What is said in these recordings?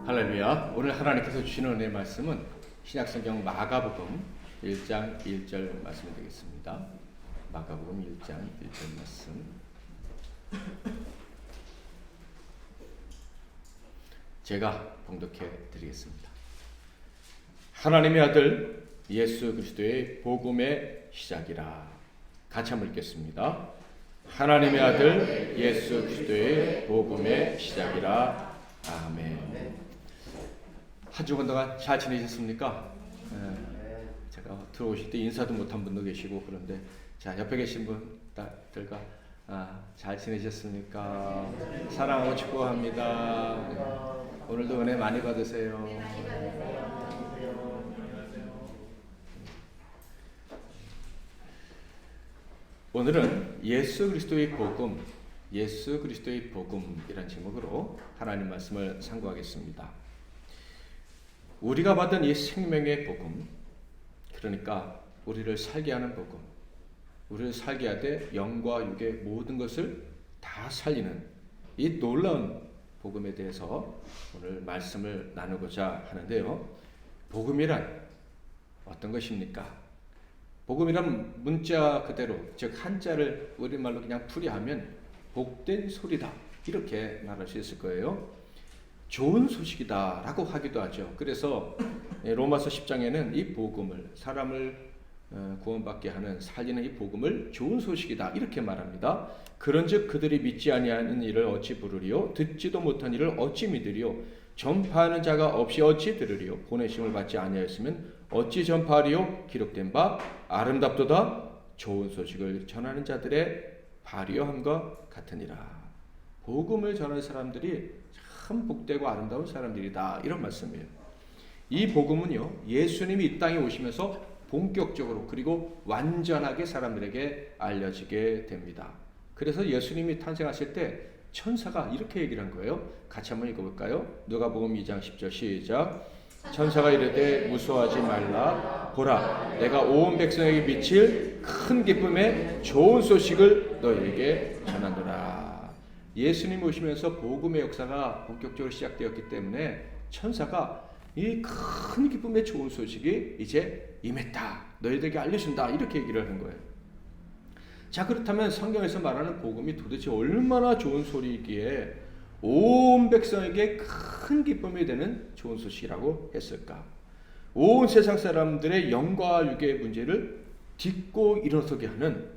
할렐루야. 오늘 하나님께서 주시는 은혜의 말씀은 신약성경 마가복음 1장 1절 말씀이 되겠습니다. 마가복음 1장 1절 말씀. 제가 봉독해 드리겠습니다. 하나님의 아들 예수 그리스도의 복음의 시작이라. 같이 한번 읽겠습니다. 하나님의 아들 예수 그리스도의 복음의 시작이라. 아멘. 한 주간 동안 잘 지내셨습니까? 제가 들어오실 때 인사도 못한 분도 계시고 그런데 자 옆에 계신 분들과 잘 지내셨습니까? 사랑하고 축복합니다. 오늘도 은혜 많이 받으세요. 오늘은 예수 그리스도의 복음, 예수 그리스도의 복음이라는 제목으로 하나님 말씀을 상고하겠습니다. 우리가 받은 이 생명의 복음, 그러니까 우리를 살게 하는 복음, 우리를 살게 하되 영과 육의 모든 것을 다 살리는 이 놀라운 복음에 대해서 오늘 말씀을 나누고자 하는데요. 복음이란 어떤 것입니까? 복음이란 문자 그대로, 즉 한자를 우리말로 그냥 풀이하면 복된 소리다, 이렇게 말할 수 있을 거예요. 좋은 소식이다 라고 하기도 하죠. 그래서 로마서 10장에는 이 복음을, 사람을 구원받게 하는 살리는 이 복음을 좋은 소식이다 이렇게 말합니다. 그런즉 그들이 믿지 아니하는 일을 어찌 부르리요? 듣지도 못한 일을 어찌 믿으리요? 전파하는 자가 없이 어찌 들으리요? 보내심을 받지 아니하였으면 어찌 전파하리요? 기록된 바 아름답도다 좋은 소식을 전하는 자들의 발휘함과 같으니라. 복음을 전하는 사람들이 참 복되고 아름다운 사람들이다, 이런 말씀이에요. 이 복음은요, 예수님이 이 땅에 오시면서 본격적으로 그리고 완전하게 사람들에게 알려지게 됩니다. 그래서 예수님이 탄생하실 때 천사가 이렇게 얘기를 한 거예요. 같이 한번 읽어볼까요? 누가복음 2장 10절 시작. 천사가 이르되 무서워하지 말라. 보라, 내가 온 백성에게 미칠 큰 기쁨의 좋은 소식을 너희에게 전하노라. 예수님 오시면서 복음의 역사가 본격적으로 시작되었기 때문에 천사가 이 큰 기쁨의 좋은 소식이 이제 임했다, 너희들에게 알려준다, 이렇게 얘기를 하는 거예요. 자, 그렇다면 성경에서 말하는 복음이 도대체 얼마나 좋은 소리이기에 온 백성에게 큰 기쁨이 되는 좋은 소식이라고 했을까? 온 세상 사람들의 영과 육의 문제를 딛고 일어서게 하는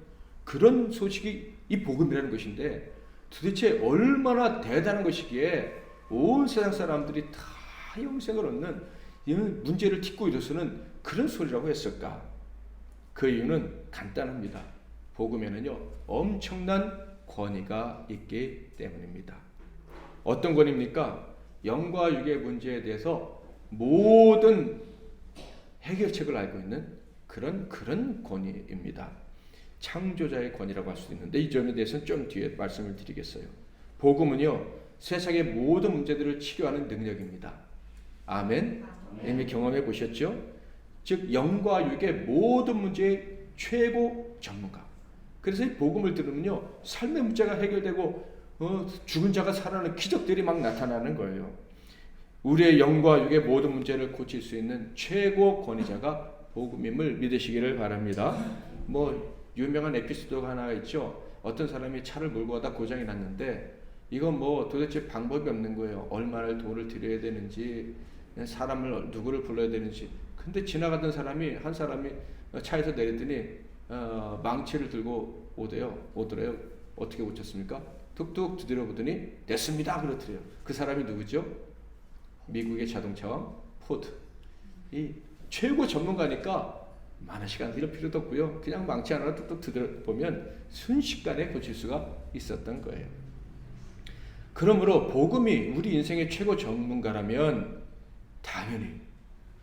그런 소식이 이 복음이라는 것인데, 도대체 얼마나 대단한 것이기에 온 세상 사람들이 다 영생을 얻는 이 문제를 딛고 일어서는 그런 소리라고 했을까? 그 이유는 간단합니다. 복음에는요, 엄청난 권위가 있기 때문입니다. 어떤 권위입니까? 영과 육의 문제에 대해서 모든 해결책을 알고 있는 그런 권위입니다. 창조자의 권위라고 할 수도 있는데 이 점에 대해서는 좀 뒤에 말씀을 드리겠어요. 복음은요, 세상의 모든 문제들을 치료하는 능력입니다. 아멘. 이미 경험해 보셨죠? 즉 영과 육의 모든 문제의 최고 전문가. 그래서 이 복음을 들으면요, 삶의 문제가 해결되고 죽은 자가 살아나는 기적들이 막 나타나는 거예요. 우리의 영과 육의 모든 문제를 고칠 수 있는 최고 권위자가 복음임을 믿으시기를 바랍니다. 유명한 에피소드가 하나 있죠. 어떤 사람이 차를 몰고 가다 고장이 났는데 이건 도대체 방법이 없는 거예요. 얼마나 돈을 들여야 되는지, 누구를 불러야 되는지. 근데 지나가던 한 사람이 차에서 내렸더니 망치를 들고 오더래요. 어떻게 고쳤습니까? 툭툭 두드려 보더니 됐습니다, 그렇더래요. 그 사람이 누구죠? 미국의 자동차왕 포드. 이 최고 전문가니까 많은 시간 들일 필요도 없고요. 그냥 망치 하나로 뚝뚝 들어보면 순식간에 고칠 수가 있었던 거예요. 그러므로 복음이 우리 인생의 최고 전문가라면 당연히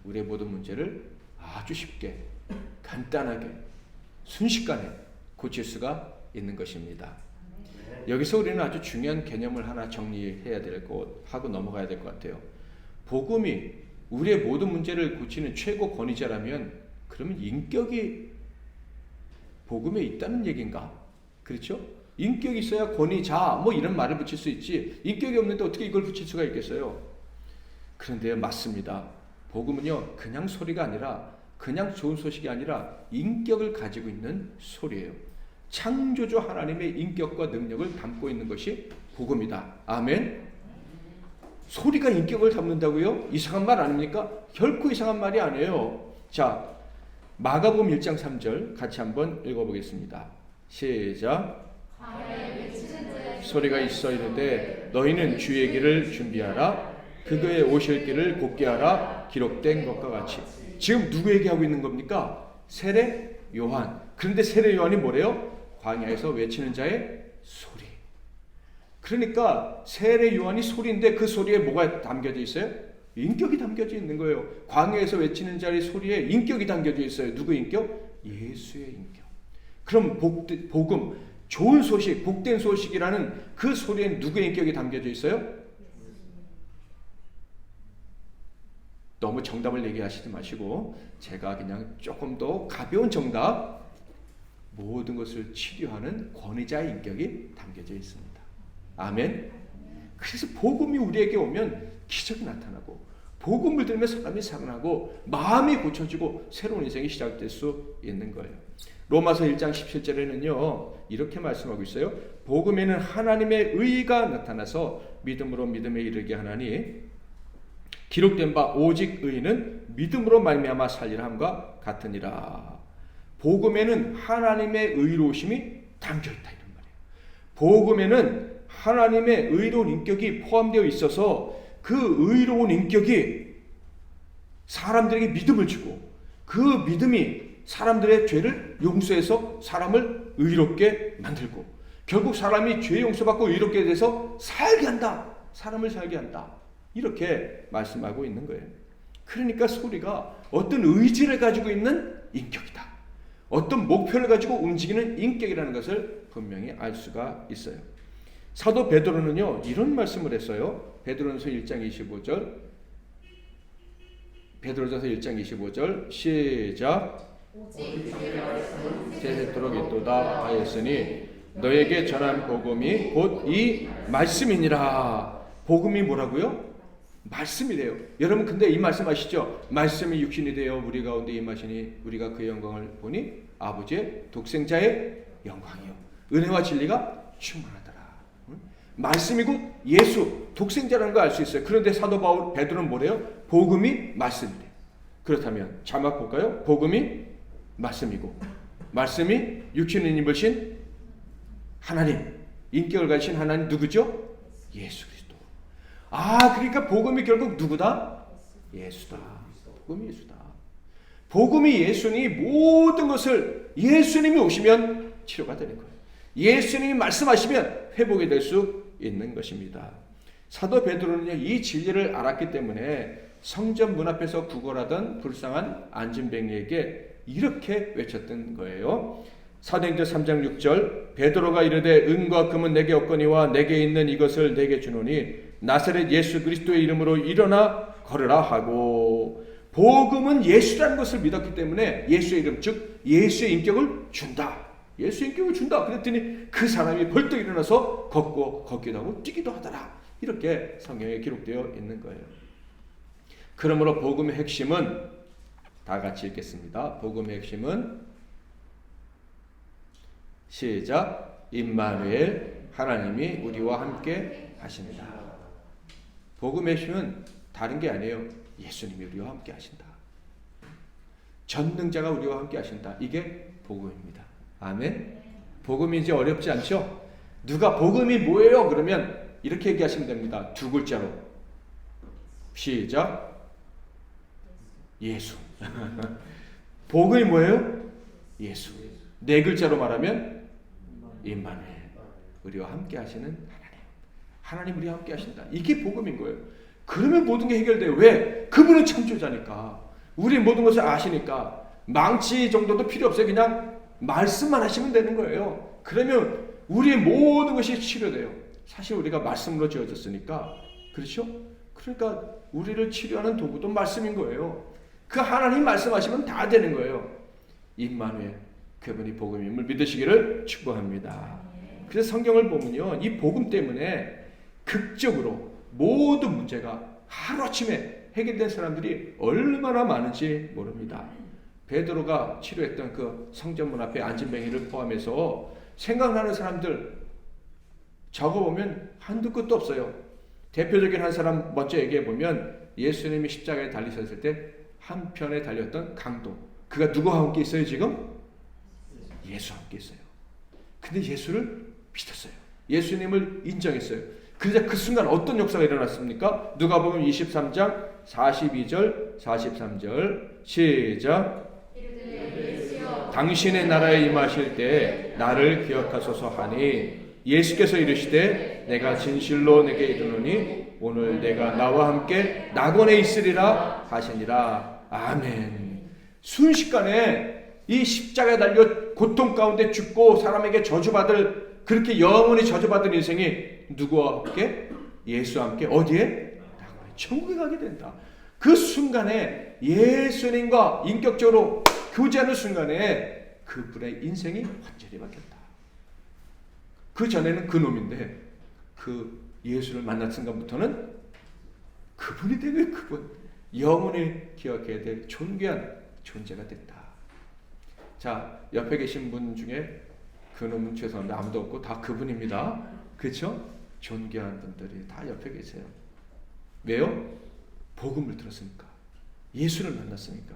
우리의 모든 문제를 아주 쉽게, 간단하게, 순식간에 고칠 수가 있는 것입니다. 여기서 우리는 아주 중요한 개념을 하나 정리해야 하고 넘어가야 될 것 같아요. 복음이 우리의 모든 문제를 고치는 최고 권위자라면 그러면 인격이 복음에 있다는 얘기인가? 그렇죠? 인격이 있어야 권위자 이런 말을 붙일 수 있지, 인격이 없는데 어떻게 이걸 붙일 수가 있겠어요? 그런데 맞습니다. 복음은요, 그냥 소리가 아니라, 그냥 좋은 소식이 아니라 인격을 가지고 있는 소리예요. 창조주 하나님의 인격과 능력을 담고 있는 것이 복음이다. 아멘. 소리가 인격을 담는다고요? 이상한 말 아닙니까? 결코 이상한 말이 아니에요. 자, 마가복음 1장 3절 같이 한번 읽어보겠습니다. 시작. 소리가 있어 이르되 너희는 주의 길을 준비하라. 그의 오실 길을 곧게 하라. 기록된 것과 같이. 지금 누구에게 하고 있는 겁니까? 세례 요한. 그런데 세례 요한이 뭐래요? 광야에서 외치는 자의 소리. 그러니까 세례 요한이 소리인데 그 소리에 뭐가 담겨져 있어요? 인격이 담겨져 있는 거예요. 광야에서 외치는 자의 소리에 인격이 담겨져 있어요. 누구 인격? 예수의 인격. 그럼 복음, 좋은 소식, 복된 소식이라는 그 소리에 누구의 인격이 담겨져 있어요? 너무 정답을 얘기하시지 마시고 제가 그냥 조금 더 가벼운 정답, 모든 것을 치료하는 권위자의 인격이 담겨져 있습니다. 아멘. 그래서 복음이 우리에게 오면 기적이 나타나고, 복음을 들으면 사람이 살아나고 마음이 고쳐지고 새로운 인생이 시작될 수 있는 거예요. 로마서 1장 17절에는요 이렇게 말씀하고 있어요. 복음에는 하나님의 의가 나타나서 믿음으로 믿음에 이르게 하나니 기록된 바 오직 의인은 믿음으로 말미암아 살리라 함과 같으니라. 복음에는 하나님의 의로우심이 담겨있다 이런 말이에요. 복음에는 하나님의 의로운 인격이 포함되어 있어서 그 의로운 인격이 사람들에게 믿음을 주고, 그 믿음이 사람들의 죄를 용서해서 사람을 의롭게 만들고, 결국 사람이 죄 용서받고 의롭게 돼서 살게 한다. 사람을 살게 한다. 이렇게 말씀하고 있는 거예요. 그러니까 소리가 어떤 의지를 가지고 있는 인격이다. 어떤 목표를 가지고 움직이는 인격이라는 것을 분명히 알 수가 있어요. 사도 베드로는요 이런 말씀을 했어요. 베드로전서 1장 25절, 베드로전서 1장 25절 시작. 세세토록 있도다 하였으니 너에게 전한 복음이 곧 이 말씀이니라. 복음이 뭐라고요? 말씀이래요. 여러분 근데 이 말씀 아시죠? 말씀이 육신이 되어 우리 가운데 임하시니 우리가 그의 영광을 보니 아버지의 독생자의 영광이요 은혜와 진리가 충만하더라. 말씀이 곧 예수 독생자라는 걸 알 수 있어요. 그런데 사도 바울 베드로는 뭐래요? 복음이 말씀이래. 그렇다면 자막 볼까요? 복음이 말씀이고 말씀이 육신을 입으신 하나님, 인격을 가지신 하나님 누구죠? 예수 그리스도. 아, 그러니까 복음이 결국 누구다? 예수다. 복음이 예수다. 복음이 예수니 모든 것을 예수님이 오시면 치료가 되는 거예요. 예수님이 말씀하시면 회복이 될 수 있는 것입니다. 사도 베드로는요 이 진리를 알았기 때문에 성전 문 앞에서 구걸하던 불쌍한 안진뱅이에게 이렇게 외쳤던 거예요. 사도행전 3장 6절 베드로가 이르되 은과 금은 내게 없거니와 내게 있는 이것을 내게 주노니 나사렛 예수 그리스도의 이름으로 일어나 걸으라 하고, 복음은 예수라는 것을 믿었기 때문에 예수의 이름 즉 예수의 인격을 준다. 예수의 인격을 준다. 그랬더니 그 사람이 벌떡 일어나서 걷기도 하고 뛰기도 하더라. 이렇게 성경에 기록되어 있는 거예요. 그러므로 복음의 핵심은 다 같이 읽겠습니다. 복음의 핵심은 시작. 임마누엘 하나님이 우리와 함께 하신다. 복음의 핵심은 다른 게 아니에요. 예수님이 우리와 함께 하신다. 전능자가 우리와 함께 하신다. 이게 복음입니다. 아멘. 복음이 이제 어렵지 않죠? 누가 복음이 뭐예요? 그러면 이렇게 얘기하시면 됩니다. 두 글자로. 시작. 예수. 복음이 뭐예요? 예수. 네 글자로 말하면 임마누엘. 우리와 함께 하시는 하나님. 하나님 우리와 함께 하신다. 이게 복음인 거예요. 그러면 모든 게 해결돼요. 왜? 그분은 창조자니까. 우리 모든 것을 아시니까. 망치 정도도 필요 없어요. 그냥 말씀만 하시면 되는 거예요. 그러면 우리의 모든 것이 치료돼요. 사실 우리가 말씀으로 지어졌으니까. 그렇죠? 그러니까 우리를 치료하는 도구도 말씀인 거예요. 그 하나님 말씀하시면 다 되는 거예요. 임마누엘, 그분이 복음임을 믿으시기를 축복합니다. 그래서 성경을 보면요, 이 복음 때문에 극적으로 모든 문제가 하루아침에 해결된 사람들이 얼마나 많은지 모릅니다. 베드로가 치료했던 그 성전문 앞에 안진뱅이를 포함해서 생각나는 사람들 적어보면 한두 끝도 없어요. 대표적인 한 사람 먼저 얘기해보면 예수님이 십자가에 달리셨을 때 한편에 달렸던 강도, 그가 누구와 함께 있어요 지금? 예수와 함께 있어요. 근데 예수를 믿었어요. 예수님을 인정했어요. 그러자 그 순간 어떤 역사가 일어났습니까? 누가복음 23장 42절 43절 시작. 당신의 나라에 임하실 때 나를 기억하소서 하니 예수께서 이르시되 내가 진실로 내게 이르노니 오늘 내가 나와 함께 낙원에 있으리라 하시니라. 아멘. 순식간에 이 십자가에 달려 고통 가운데 죽고 사람에게 저주받을, 그렇게 영원히 저주받은 인생이 누구와 함께? 예수와 함께 어디에? 천국에 가게 된다. 그 순간에 예수님과 인격적으로 교제하는 순간에 그분의 인생이 완전히 바뀌었다. 그 전에는 그 놈인데 그 예수를 만난 순간부터는 그분이 되게 그분, 영원히 기억해야 될 존귀한 존재가 됐다. 자, 옆에 계신 분 중에 그놈은 죄송합니다. 아무도 없고 다 그분입니다. 그렇죠? 존귀한 분들이 다 옆에 계세요. 왜요? 복음을 들었으니까. 예수를 만났으니까.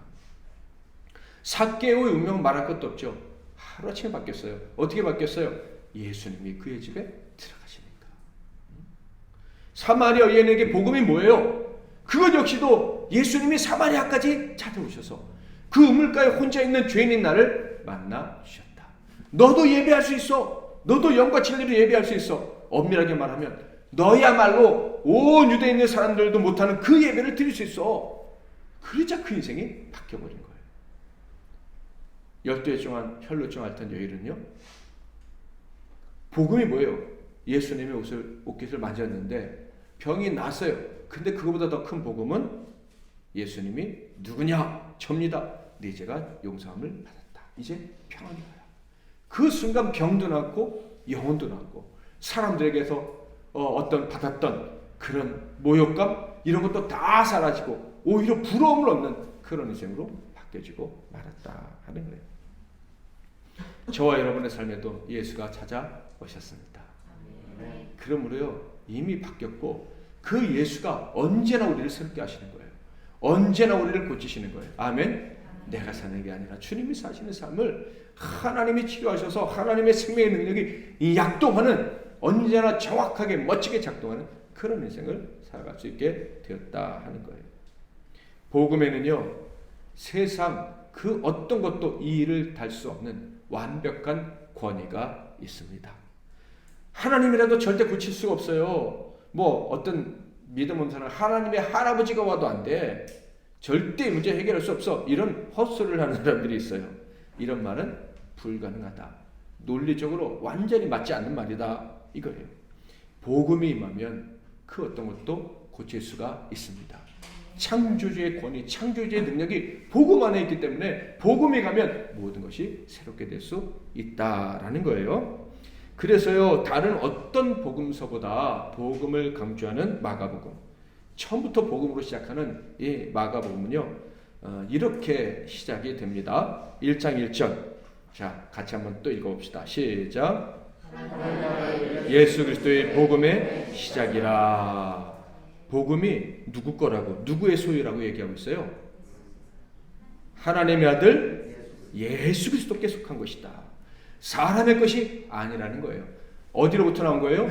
삭개오의 운명은 말할 것도 없죠. 하루아침에 바뀌었어요. 어떻게 바뀌었어요? 예수님이 그의 집에 들어가시니까. 사마리아 여인에게 복음이 뭐예요? 그것 역시도 예수님이 사마리아까지 찾아오셔서 그 우물가에 혼자 있는 죄인인 나를 만나 주셨다. 너도 예배할 수 있어. 너도 영과 진리로 예배할 수 있어. 엄밀하게 말하면 너야말로 온 유대에 있는 사람들도 못하는 그 예배를 드릴 수 있어. 그러자 그 인생이 바뀌어버린 거예요. 12해 동안 혈루증 앓던 여인은요, 복음이 뭐예요? 예수님의 옷깃을 만졌는데 병이 났어요. 근데 그거보다 더 큰 복음은 예수님이 누구냐? 접니다. 네 죄가 용서함을 받았다. 이제 평안이 와요. 그 순간 병도 낫고 영혼도 낫고 사람들에게서 어떤 받았던 그런 모욕감 이런 것도 다 사라지고 오히려 부러움을 얻는 그런 인생으로 바뀌어지고 말았다 하는 거예요. 저와 여러분의 삶에도 예수가 찾아오셨습니다. 그러므로요, 이미 바뀌었고 그 예수가 언제나 우리를 새롭게 하시는 거예요. 언제나 우리를 고치시는 거예요. 아멘. 내가 사는 게 아니라 주님이 사시는 삶을 하나님이 치료하셔서 하나님의 생명의 능력이 약동하는, 언제나 정확하게 멋지게 작동하는 그런 인생을 살아갈 수 있게 되었다 하는 거예요. 복음에는요, 세상 그 어떤 것도 이 일을 달 수 없는 완벽한 권위가 있습니다. 하나님이라도 절대 고칠 수가 없어요. 뭐 어떤 믿음 없는 사람은 하나님의 할아버지가 와도 안 돼. 절대 이 문제 해결할 수 없어. 이런 헛소리를 하는 사람들이 있어요. 이런 말은 불가능하다. 논리적으로 완전히 맞지 않는 말이다. 이거예요. 복음이 임하면 그 어떤 것도 고칠 수가 있습니다. 창조주의 권위, 창조주의 능력이 복음 안에 있기 때문에 복음이 가면 모든 것이 새롭게 될 수 있다라는 거예요. 그래서요, 다른 어떤 복음서보다 복음을 강조하는 마가복음, 처음부터 복음으로 시작하는 이 마가복음은요, 이렇게 시작이 됩니다. 1장 1절. 자, 같이 한번 또 읽어봅시다. 시작. 예수 그리스도의 복음의 시작이라. 복음이 누구 거라고, 누구의 소유라고 얘기하고 있어요? 하나님의 아들 예수 그리스도께 속한 것이다. 사람의 것이 아니라는 거예요. 어디로부터 나온 거예요?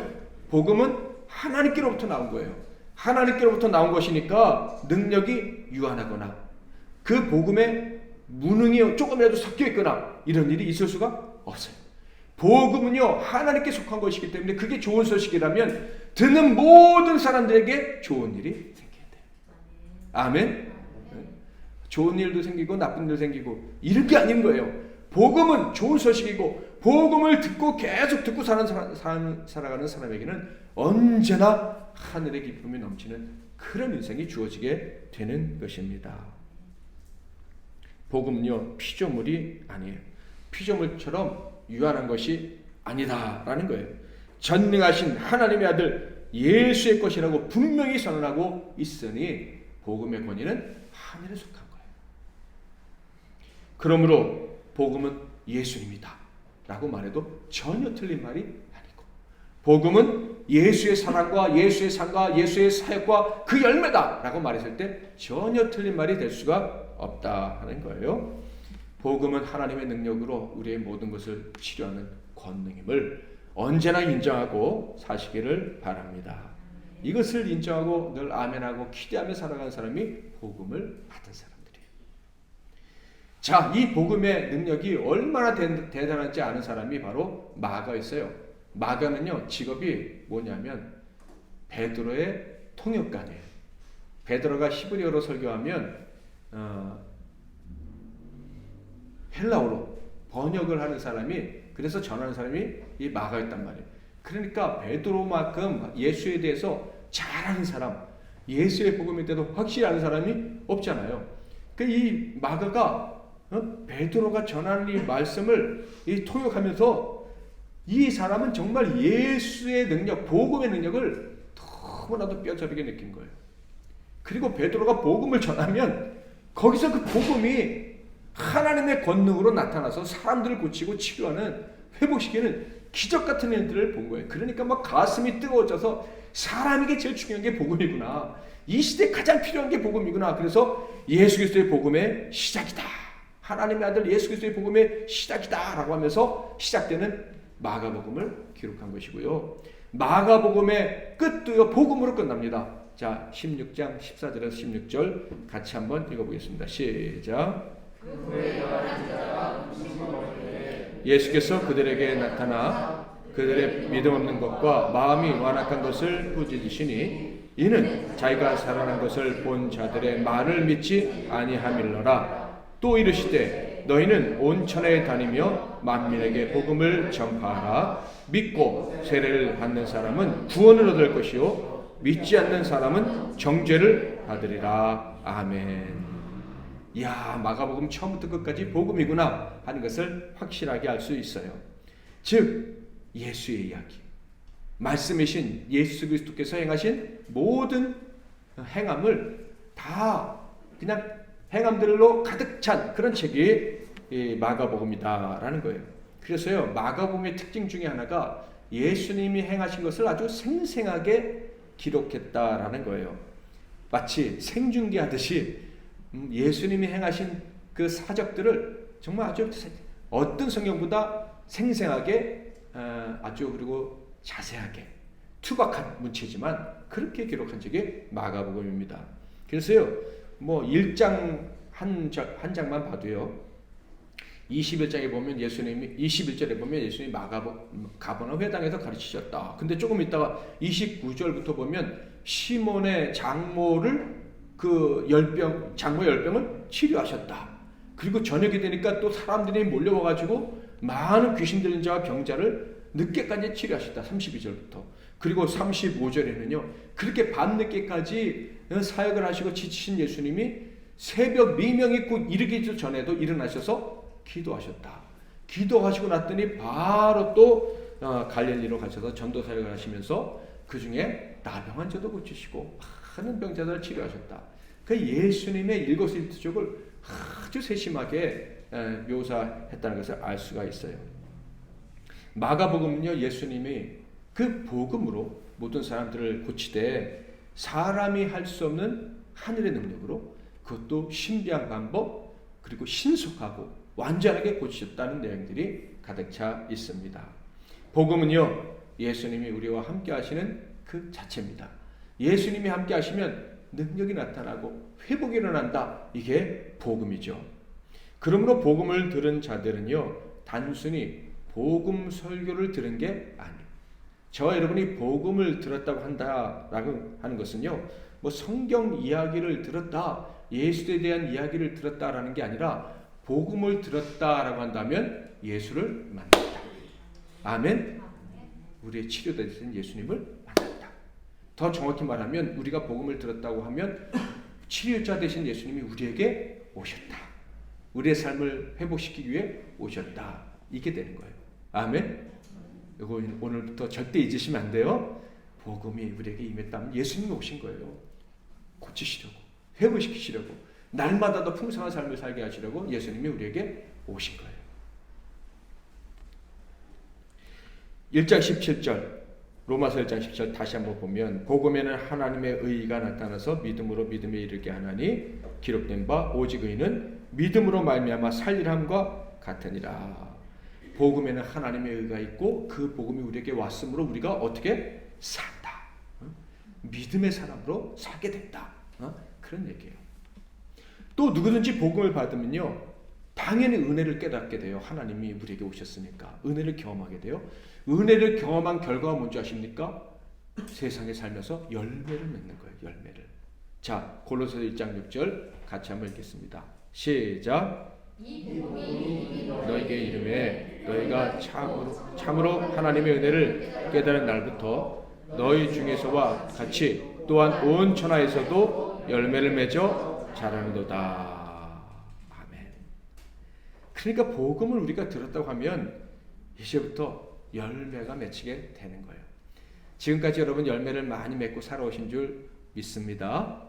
복음은 하나님께로부터 나온 거예요. 하나님께로부터 나온 것이니까 능력이 유한하거나 그 복음에 무능이 조금이라도 섞여 있거나 이런 일이 있을 수가 없어요. 복음은요, 하나님께 속한 것이기 때문에 그게 좋은 소식이라면 듣는 모든 사람들에게 좋은 일이 생겨야 돼요. 아멘. 좋은 일도 생기고 나쁜 일도 생기고 이런 게 아닌 거예요. 복음은 좋은 소식이고 복음을 듣고 계속 듣고 살아가는 사람에게는 언제나 하늘의 기쁨이 넘치는 그런 인생이 주어지게 되는 것입니다. 복음은요, 피조물이 아니에요. 피조물처럼 유한한 것이 아니다라는 거예요. 전능하신 하나님의 아들 예수의 것이라고 분명히 선언하고 있으니 복음의 권위는 하늘에 속한 거예요. 그러므로 복음은 예수입니다 라고 말해도 전혀 틀린 말이 아니고, 복음은 예수의 사랑과 예수의 삶과 예수의 사역과 그 열매다 라고 말했을 때 전혀 틀린 말이 될 수가 없다 하는 거예요. 복음은 하나님의 능력으로 우리의 모든 것을 치료하는 권능임을 언제나 인정하고 사시기를 바랍니다. 이것을 인정하고 늘 아멘하고 기대하며 살아가는 사람이 복음을 받은 사람들이에요. 자, 이 복음의 능력이 얼마나 대단한지 아는 사람이 바로 마가였어요. 마가는요, 직업이 뭐냐면 베드로의 통역관이에요. 베드로가 히브리어로 설교하면 헬라어로 번역을 하는 사람이, 그래서 전하는 사람이 이 마가였단 말이에요. 그러니까 베드로만큼 예수에 대해서 잘 아는 사람, 예수의 복음에 대해서 확실히 아는 사람이 없잖아요. 이 마가가 베드로가 전하는 이 말씀을 통역하면서 이 사람은 정말 예수의 능력, 복음의 능력을 너무나도 뼈저리게 느낀 거예요. 그리고 베드로가 복음을 전하면 거기서 그 복음이 하나님의 권능으로 나타나서 사람들을 고치고 치료하는, 회복시키는 기적 같은 일들을 본 거예요. 그러니까 막 가슴이 뜨거워져서 사람에게 제일 중요한 게 복음이구나, 이 시대에 가장 필요한 게 복음이구나. 그래서 예수 그리스도의 복음의 시작이다, 하나님의 아들 예수 그리스도의 복음의 시작이다 라고 하면서 시작되는 마가복음을 기록한 것이고요. 마가복음의 끝도요 복음으로 끝납니다. 자, 16장 14절에서 16절 같이 한번 읽어보겠습니다. 시작. 예수께서 그들에게 나타나 그들의 믿음 없는 것과 마음이 완악한 것을 부짖으시니 이는 자기가 살아난 것을 본 자들의 말을 믿지 아니함일러라. 또 이르시되 너희는 온 천하에 다니며 만민에게 복음을 전파하라. 믿고 세례를 받는 사람은 구원을 얻을 것이요 믿지 않는 사람은 정죄를 받으리라. 아멘. 이야, 마가복음 처음부터 끝까지 복음이구나 하는 것을 확실하게 알 수 있어요. 즉 예수의 이야기, 말씀이신 예수 그리스도께서 행하신 모든 행함을 다 그냥 행함들로 가득 찬 그런 책이 이 마가복음이다라는 거예요. 그래서요, 마가복음의 특징 중에 하나가 예수님이 행하신 것을 아주 생생하게 기록했다라는 거예요. 마치 생중계하듯이 예수님이 행하신 그 사적들을 정말 아주 어떤 성경보다 생생하게, 아주 그리고 자세하게, 투박한 문체지만 그렇게 기록한 적이 마가복음입니다. 그래서요, 뭐 1장 한 장만 봐도요, 21장에 보면 예수님이, 21절에 보면 예수님이 가버나움 회당에서 가르치셨다. 근데 조금 있다가 29절부터 보면 시몬의 장모를 장모 열병을 치료하셨다. 그리고 저녁이 되니까 또 사람들이 몰려와가지고 많은 귀신 들린 자와 병자를 늦게까지 치료하셨다. 32절부터. 그리고 35절에는요, 그렇게 밤늦게까지 사역을 하시고 지치신 예수님이 새벽 미명이 곧 이르기 전에도 일어나셔서 기도하셨다. 기도하시고 났더니 바로 또 갈릴리로 가셔서 전도 사역을 하시면서 그 중에 나병 환자도 고치시고 많은 병자들을 치료하셨다. 그 예수님의 일거수일투족을 아주 세심하게 묘사했다는 것을 알 수가 있어요. 마가복음은요, 예수님이 그 복음으로 모든 사람들을 고치되 사람이 할 수 없는 하늘의 능력으로, 그것도 신비한 방법, 그리고 신속하고 완전하게 고치셨다는 내용들이 가득 차 있습니다. 복음은요, 예수님이 우리와 함께 하시는 그 자체입니다. 예수님이 함께 하시면 능력이 나타나고 회복이 일어난다. 이게 복음이죠. 그러므로 복음을 들은 자들은요, 단순히 복음 설교를 들은 게 아니에요. 저와 여러분이 복음을 들었다고 한다라고 하는 것은요, 뭐 성경 이야기를 들었다, 예수에 대한 이야기를 들었다라는 게 아니라 복음을 들었다라고 한다면 예수를 만났다. 아멘. 우리의 치료되신 예수님을 만났다. 더 정확히 말하면 우리가 복음을 들었다고 하면 치료자 되신 예수님이 우리에게 오셨다. 우리의 삶을 회복시키기 위해 오셨다. 이게 되는 거예요. 아멘. 이거 오늘부터 절대 잊으시면 안 돼요. 복음이 우리에게 임했다면 예수님이 오신 거예요. 고치시려고, 회복시키시려고, 날마다 더 풍성한 삶을 살게 하시려고 예수님이 우리에게 오신 거예요. 1장 17절, 로마서 1장 17절 다시 한번 보면 복음에는 하나님의 의의가 나타나서 믿음으로 믿음에 이르게 하나니 기록된 바 오직 의는 믿음으로 말미암아 살리람과 같으니라. 복음에는 하나님의 의가 있고 그 복음이 우리에게 왔으므로 우리가 어떻게 산다. 믿음의 사람으로 살게 된다. 그런 얘기예요. 또 누구든지 복음을 받으면요, 당연히 은혜를 깨닫게 돼요. 하나님이 우리에게 오셨으니까 은혜를 경험하게 돼요. 은혜를 경험한 결과가 뭔지 아십니까? 세상에 살면서 열매를 맺는 거예요. 열매를. 자, 골로새서 1장 6절 같이 한번 읽겠습니다. 시작. 너희에게 이름에 너희가 참으로 하나님의 은혜를 깨달은 날부터 너희 중에서와 같이 또한 온 천하에서도 열매를 맺어 자라는도다. 아멘. 그러니까 복음을 우리가 들었다고 하면 이제부터 열매가 맺히게 되는 거예요. 지금까지 여러분 열매를 많이 맺고 살아오신 줄 믿습니다.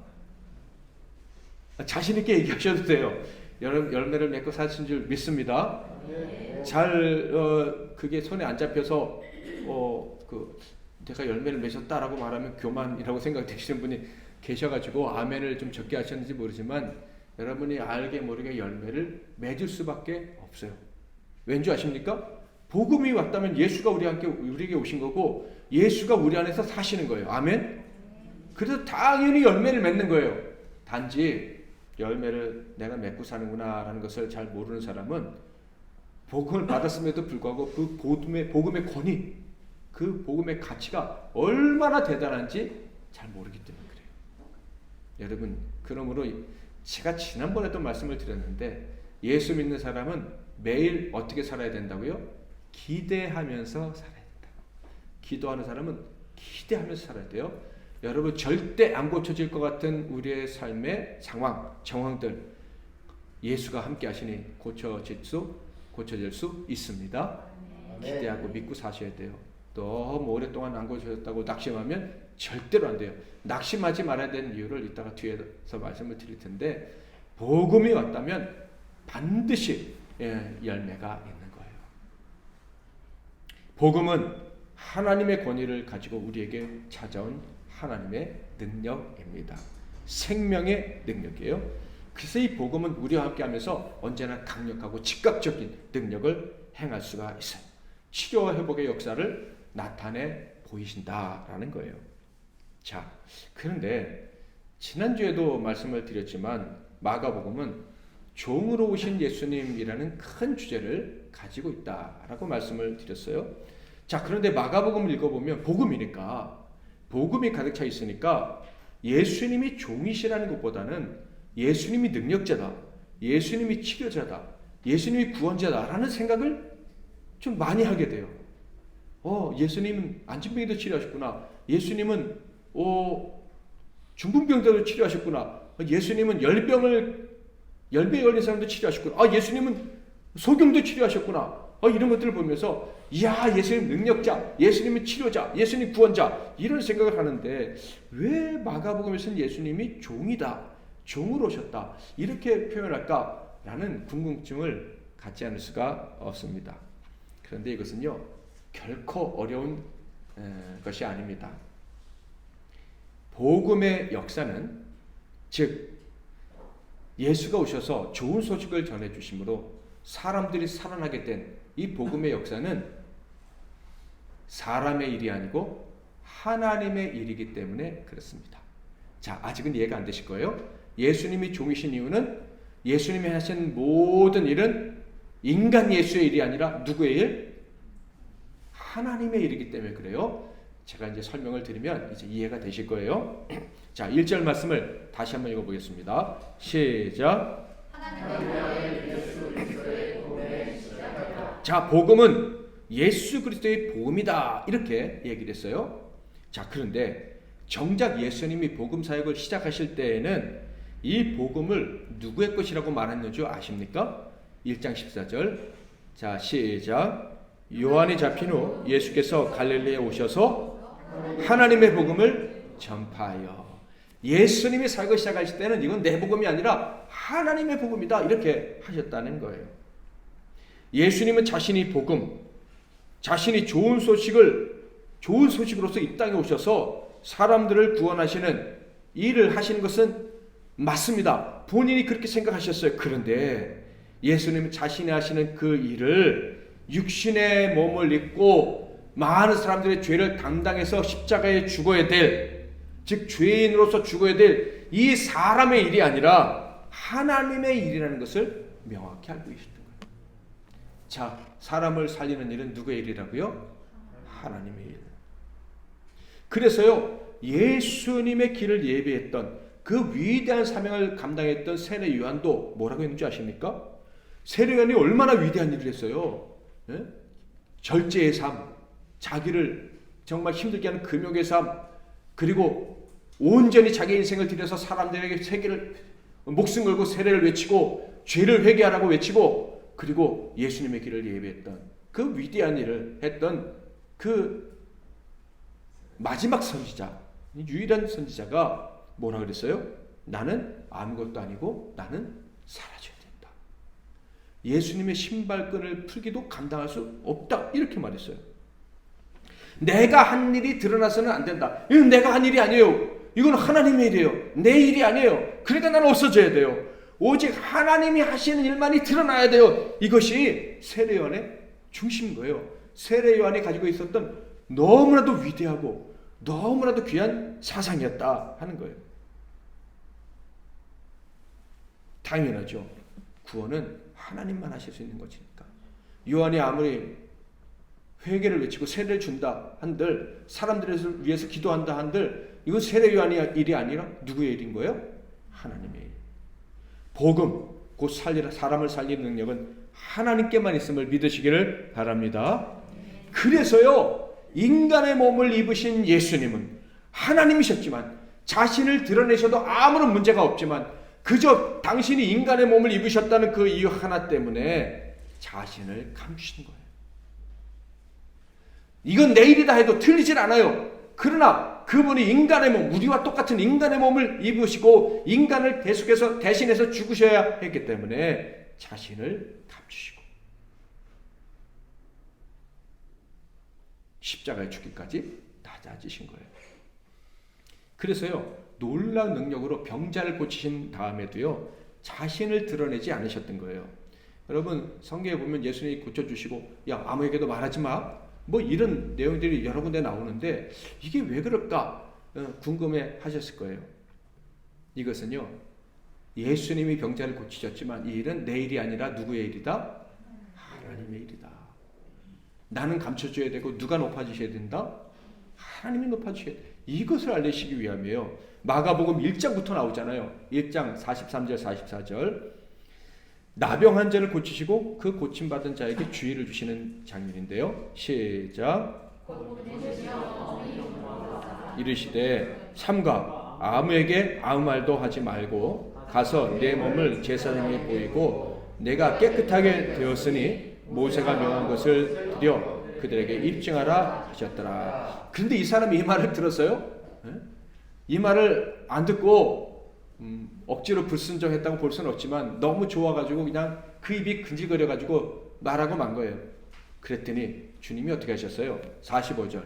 자신 있게 얘기하셔도 돼요. 여러분 열매를 맺고 사신 줄 믿습니다. 그게 손에 안 잡혀서 내가 열매를 맺었다라고 말하면 교만이라고 생각되시는 분이 계셔가지고 아멘을 좀 적게 하셨는지 모르지만 여러분이 알게 모르게 열매를 맺을 수밖에 없어요. 왠지 아십니까? 복음이 왔다면 예수가 우리에게 오신 거고 예수가 우리 안에서 사시는 거예요. 아멘? 그래서 당연히 열매를 맺는 거예요. 단지 열매를 내가 맺고 사는구나 라는 것을 잘 모르는 사람은 복음을 받았음에도 불구하고 그 복음의 권위, 그 복음의 가치가 얼마나 대단한지 잘 모르기 때문에 그래요. 여러분, 그러므로 제가 지난번에도 말씀을 드렸는데 예수 믿는 사람은 매일 어떻게 살아야 된다고요? 기대하면서 살아야 된다. 기도하는 사람은 기대하면서 살아야 돼요. 여러분 절대 안 고쳐질 것 같은 우리의 삶의 정황들 예수가 함께 하시니 고쳐질 수 있습니다. 기대하고 믿고 사셔야 돼요. 너무 오랫동안 안 고쳐졌다고 낙심하면 절대로 안 돼요. 낙심하지 말아야 되는 이유를 이따가 뒤에서 말씀을 드릴 텐데 복음이 왔다면 반드시 열매가 있는 거예요. 복음은 하나님의 권위를 가지고 우리에게 찾아온 하나님의 능력입니다. 생명의 능력이에요. 그래서 이 복음은 우리와 함께 하면서 언제나 강력하고 즉각적인 능력을 행할 수가 있어요. 치료와 회복의 역사를 나타내 보이신다라는 거예요. 자, 그런데 지난주에도 말씀을 드렸지만 마가복음은 종으로 오신 예수님이라는 큰 주제를 가지고 있다라고 말씀을 드렸어요. 자, 그런데 마가복음을 읽어보면 복음이니까 복음이 가득 차 있으니까 예수님이 종이시라는 것보다는 예수님이 능력자다, 예수님이 치료자다, 예수님이 구원자다라는 생각을 좀 많이 하게 돼요. 예수님은 안진병도 치료하셨구나. 예수님은 중풍병자도 치료하셨구나. 예수님은 열병에 걸린 사람도 치료하셨구나. 예수님은 소경도 치료하셨구나. 이런 것들을 보면서 이야, 예수님 능력자, 예수님은 치료자, 예수님 구원자 이런 생각을 하는데 왜 마가복음에서는 예수님이 종이다, 종으로 오셨다 이렇게 표현할까라는 궁금증을 갖지 않을 수가 없습니다. 그런데 이것은요 결코 어려운 것이 아닙니다. 복음의 역사는 즉 예수가 오셔서 좋은 소식을 전해주심으로 사람들이 살아나게 된 이 복음의 역사는 사람의 일이 아니고 하나님의 일이기 때문에 그렇습니다. 자, 아직은 이해가 안 되실 거예요. 예수님이 종이신 이유는 예수님이 하신 모든 일은 인간 예수의 일이 아니라 누구의 일? 하나님의 일이기 때문에 그래요. 제가 이제 설명을 드리면 이제 이해가 되실 거예요. 자, 1절 말씀을 다시 한번 읽어보겠습니다. 시작. 자, 복음은 예수 그리스도의 복음이다 이렇게 얘기를 했어요. 자, 그런데 정작 예수님이 복음 사역을 시작하실 때에는 이 복음을 누구의 것이라고 말했는 줄 아십니까? 1장 14절. 자, 시작. 요한이 잡힌 후 예수께서 갈릴리에 오셔서 하나님의 복음을 전파하여. 예수님이 살고 시작하실 때는 이건 내 복음이 아니라 하나님의 복음이다 이렇게 하셨다는 거예요. 예수님은 자신이 복음, 자신이 좋은 소식으로서 이 땅에 오셔서 사람들을 구원하시는 일을 하시는 것은 맞습니다. 본인이 그렇게 생각하셨어요. 그런데 예수님은 자신이 하시는 그 일을 육신의 몸을 입고 많은 사람들의 죄를 담당해서 십자가에 죽어야 될, 즉 죄인으로서 죽어야 될 이 사람의 일이 아니라 하나님의 일이라는 것을 명확히 알고 계셨던 거예요. 자, 사람을 살리는 일은 누구의 일이라고요? 하나님의 일. 그래서요, 예수님의 길을 예비했던 그 위대한 사명을 감당했던 세례 요한도 뭐라고 했는지 아십니까? 세례 요한이 얼마나 위대한 일을 했어요. 예? 절제의 삶, 자기를 정말 힘들게 하는 금욕의 삶, 그리고 온전히 자기 인생을 들여서 사람들에게 세계를 목숨 걸고 세례를 외치고 죄를 회개하라고 외치고, 그리고 예수님의 길을 예비했던 그 위대한 일을 했던 그 마지막 선지자, 유일한 선지자가 뭐라 그랬어요? 나는 아무것도 아니고 나는 사라져야 된다. 예수님의 신발끈을 풀기도 감당할 수 없다 이렇게 말했어요. 내가 한 일이 드러나서는 안 된다. 이건 내가 한 일이 아니에요. 이건 하나님의 일이에요. 내 일이 아니에요. 그러니까 나는 없어져야 돼요. 오직 하나님이 하시는 일만이 드러나야 돼요. 이것이 세례 요한의 중심인 거예요. 세례 요한이 가지고 있었던 너무나도 위대하고 너무나도 귀한 사상이었다 하는 거예요. 당연하죠. 구원은 하나님만 하실 수 있는 것이니까. 요한이 아무리 회개를 외치고 세례를 준다 한들, 사람들을 위해서 기도한다 한들, 이건 세례 요한의 일이 아니라 누구의 일인 거예요? 하나님의 일. 복음, 곧 사람을 살리는 능력은 하나님께만 있음을 믿으시기를 바랍니다. 그래서요, 인간의 몸을 입으신 예수님은 하나님이셨지만 자신을 드러내셔도 아무런 문제가 없지만 그저 당신이 인간의 몸을 입으셨다는 그 이유 하나 때문에 자신을 감추신 거예요. 이건 내 일이다 해도 틀리질 않아요. 그러나 그분이 인간의 몸, 우리와 똑같은 인간의 몸을 입으시고 인간을 대신해서 죽으셔야 했기 때문에 자신을 감추시고 십자가에 죽기까지 낮아지신 거예요. 그래서요, 놀라운 능력으로 병자를 고치신 다음에도요, 자신을 드러내지 않으셨던 거예요. 여러분, 성경에 보면 예수님이 고쳐주시고 야, 아무에게도 말하지 마, 뭐 이런 내용들이 여러 군데 나오는데 이게 왜 그럴까 궁금해 하셨을 거예요. 이것은요, 예수님이 병자를 고치셨지만 이 일은 내 일이 아니라 누구의 일이다? 하나님의 일이다. 나는 감춰줘야 되고 누가 높아지셔야 된다? 하나님이 높아주셔야 돼. 이것을 알리시기 위함이에요. 마가복음 1장부터 나오잖아요. 1장 43절 44절. 나병 환자를 고치시고 그 고침받은 자에게 주의를 주시는 장면인데요. 시작. 이르시되 삼가 아무에게 아무 말도 하지 말고 가서 내 몸을 제사장에게 보이고 내가 깨끗하게 되었으니 모세가 명한 것을 드려 그들에게 입증하라 하셨더라. 그런데 이 사람이 이 말을 들었어요? 이 말을 안 듣고 억지로 불순종했다고 볼 수는 없지만 너무 좋아가지고 그냥 그 입이 근질거려가지고 말하고 만 거예요. 그랬더니 주님이 어떻게 하셨어요? 45절